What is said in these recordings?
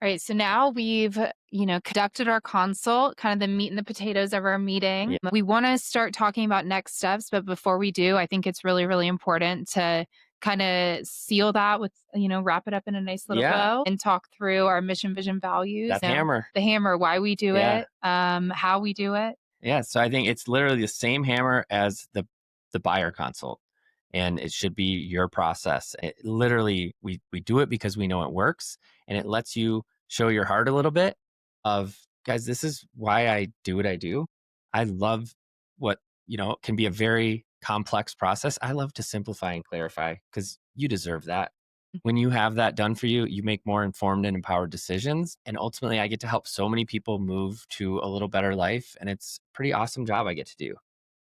All right. So now we've, conducted our consult, kind of the meat and the potatoes of our meeting. Yeah. We want to start talking about next steps. But before we do, I think it's really, really important to kind of seal that with, wrap it up in a nice little Yeah. bow and talk through our mission, vision, values, That hammer. the hammer, why we do Yeah. it, how we do it. Yeah. So I think it's literally the same hammer as the buyer consult. And it should be your process. Literally, we do it because we know it works, and it lets you show your heart a little bit of, guys, this is why I do what I do. I love what, can be a very complex process. I love to simplify and clarify because you deserve that. When you have that done for you, you make more informed and empowered decisions. And ultimately, I get to help so many people move to a little better life. And it's a pretty awesome job I get to do.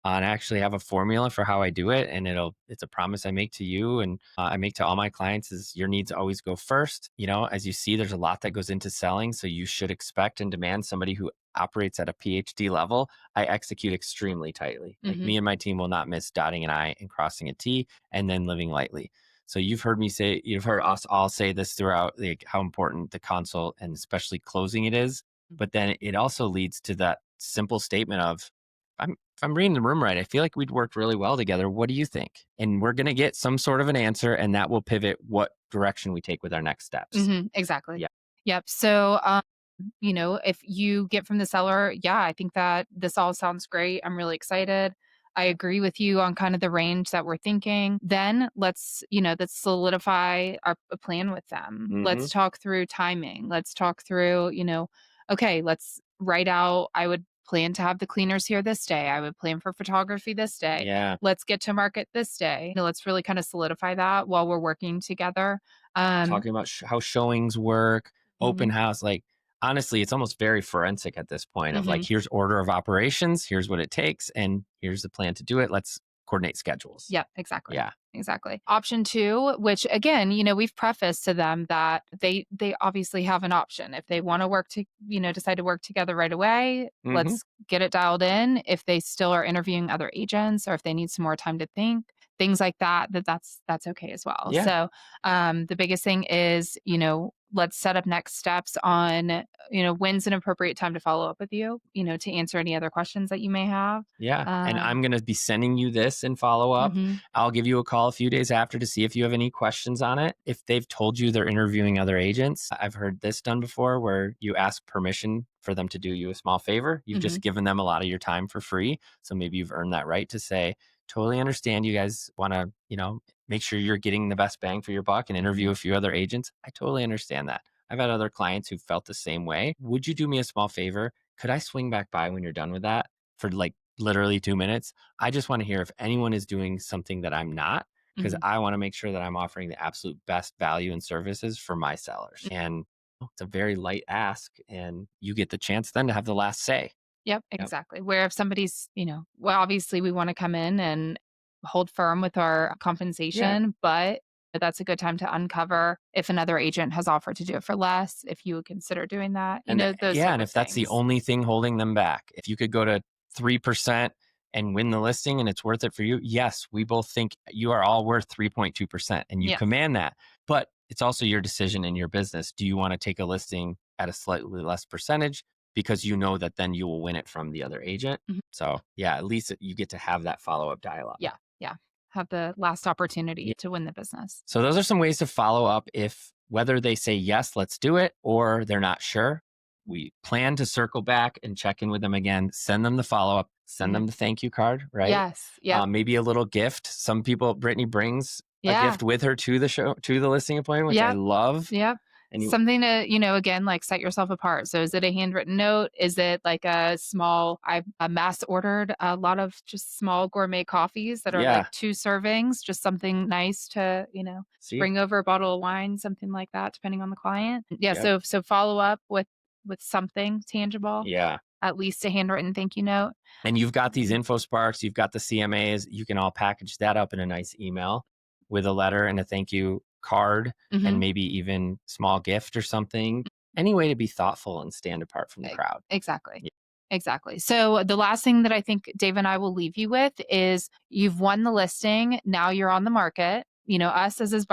And I actually have a formula for how I do it. And it's a promise I make to you and I make to all my clients is your needs always go first. As you see, there's a lot that goes into selling. So you should expect and demand somebody who operates at a PhD level. I execute extremely tightly. Like Hmm. me and my team will not miss dotting an I and crossing a T and then living lightly. So you've heard us all say this throughout, like how important the consult and especially closing it is. But then it also leads to that simple statement of, if I'm reading the room right, I feel like we'd work really well together. What do you think? And we're going to get some sort of an answer, and that will pivot what direction we take with our next steps. Exactly. Yeah. Yep. So, if you get from the seller, yeah, I think that this all sounds great. I'm really excited. I agree with you on kind of the range that we're thinking. Then let's solidify our a plan with them. Hmm. Let's talk through timing. Let's talk through, okay, let's write out, I would plan to have the cleaners here this day. I would plan for photography this day. Yeah. Let's get to market this day. Let's really kind of solidify that while we're working together. Um, Talking about how showings work, open mhm, house. Like, honestly, it's almost very forensic at this point of like, mhm. here's order of operations, here's what it takes, and here's the plan to do it. Let's coordinate schedules. Yep, exactly. Yeah. Exactly. Option 2, which again, we've prefaced to them that they obviously have an option. If they want to decide to work together right away, Hmm. let's get it dialed in. If they still are interviewing other agents or if they need some more time to think, things like that, that's okay as well. Yeah. So, the biggest thing is, let's set up next steps on, when's an appropriate time to follow up with you, to answer any other questions that you may have. Yeah. And Um, I'm going to be sending you this in follow up. mhm, I'll give you a call a few days after to see if you have any questions on it. If they've told you they're interviewing other agents, I've heard this done before where you ask permission for them to do you a small favor. You've just mhm. given them a lot of your time for free. So maybe you've earned that right to say, totally understand you guys want to, make sure you're getting the best bang for your buck and interview a few other agents. I totally understand that. I've had other clients who felt the same way. Would you do me a small favor? Could I swing back by when you're done with that for like literally 2 minutes? I just want to hear if anyone is doing something that I'm not, because Mhm. I want to make sure that I'm offering the absolute best value and services for my sellers. And it's a very light ask, and you get the chance then to have the last say. Yep, Yep. exactly. Where if somebody's, well, obviously we want to come in and hold firm with our Yeah. compensation, but that's a good time to uncover if another agent has offered to do it for less, if you would consider doing that, those Yeah. type And of if that's the things. only thing holding them back, if you could go to 3% and win the listing and it's worth it for you, yes, we both think you are all worth 3.2% and you Yes. command that. But it's also your decision in your business. Do you want to take a listing at a slightly less percentage because you know that then you will win it from the other agent? Mhm. So, yeah, at least you get to have that follow up dialogue. Yeah. Yeah. Have the last opportunity to win the business. So those are some ways to follow up if whether they say yes, let's do it, or they're not sure. We plan to circle back and check in with them again, send them the follow up, send Mhm. them the thank you card, right? Yes. Yep. Maybe a little gift. Some people, Brittany brings a Yeah. gift with her to the show, to the listing appointment, which I Yep. love. Yep. And you, Something to, again, like set yourself apart. So is it a handwritten note? Is it like a small, I mass ordered a lot of just small gourmet coffees that are like yeah, 2 servings, just something nice to, see, bring over a bottle of wine, something like that, depending on the client. Yeah. yep, So follow up with something tangible, yeah. at least a handwritten thank you note. And you've got these Mhm. info sparks, you've got the CMAs, you can all package that up in a nice email with a letter and a thank you card and Mhm. maybe even small gift or something. Any way to be thoughtful and stand apart from the E crowd. exactly. Yeah. Exactly. So the last thing that I think Dave and I will leave you with is you've won the listing, now you're on the market. Us as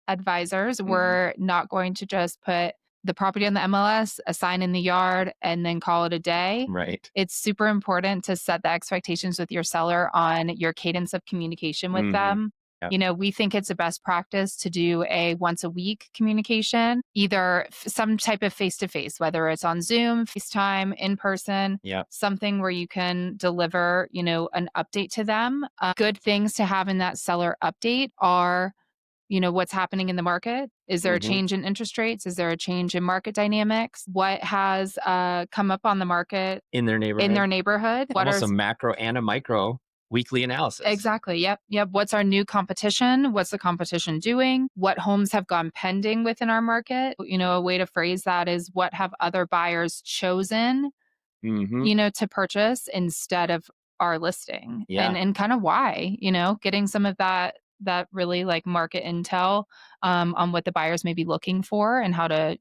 advisors, Mhm. we're not going to just put the property on the MLS, a sign in the yard, and then call it a day. Right. It's super important to set the expectations with your seller on your cadence of communication with Mhm. them. Yep. We think it's a best practice to do a once a week communication, either some type of face to face, whether it's on Zoom, FaceTime, in person, Yep. something where you can deliver, an update to them. Good things to have in that seller update are, what's happening in the market. Is there a Mhm. change in interest rates? Is there a change in market dynamics? What has come up on the market In their in neighborhood. their neighborhood? What Almost are a macro and a micro weekly analysis. Exactly. Yep. Yep. What's our new competition? What's the competition doing? What homes have gone pending within our market? A way to phrase that is what have other buyers chosen, Mhm. to purchase instead of our listing, Yeah. and kind of why, getting some of that really like market intel on what the buyers may be looking for and how to,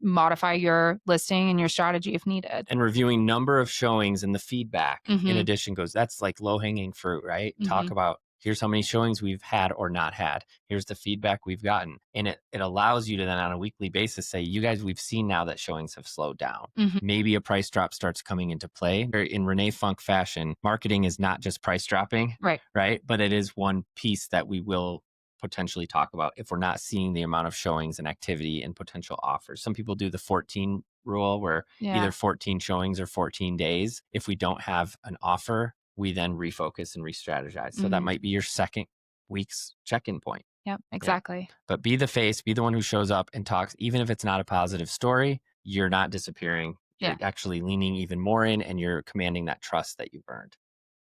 modify your listing and your strategy if needed. And reviewing number of showings and the feedback in Mhm. addition goes, that's like low hanging fruit, right? Talk Mhm. about here's how many showings we've had or not had. Here's the feedback we've gotten. And it allows you to then on a weekly basis say, you guys, we've seen now that showings have slowed down. Mhm. Maybe a price drop starts coming into play. Or in Renee Funk fashion, marketing is not just price dropping, Right. right? But it is one piece that we will potentially talk about if we're not seeing the amount of showings and activity and potential offers. Some people do the 14 rule where Yeah. either 14 showings or 14 days. If we don't have an offer, we then refocus and re-strategize. So that Mhm. might be your second week's check-in point. Yep. Yeah. Exactly. But be the face, be the one who shows up and talks. Even if it's not a positive story, you're not disappearing. You're Yeah. actually leaning even more in and you're commanding that trust that you've earned.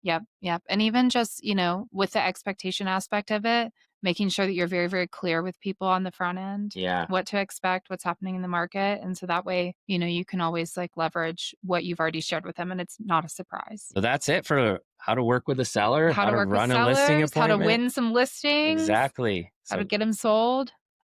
Yep, yep. And even just, with the expectation aspect of it, making sure that you're very, very clear with people on the front end, Yeah. what to expect, what's happening in the market. And so that way, you can always like leverage what you've already shared with them and it's not a surprise. So that's it for how to work with a seller, How how to to work with run a listing sellers, how to appointment. win some listings, Exactly. how to So get them sold.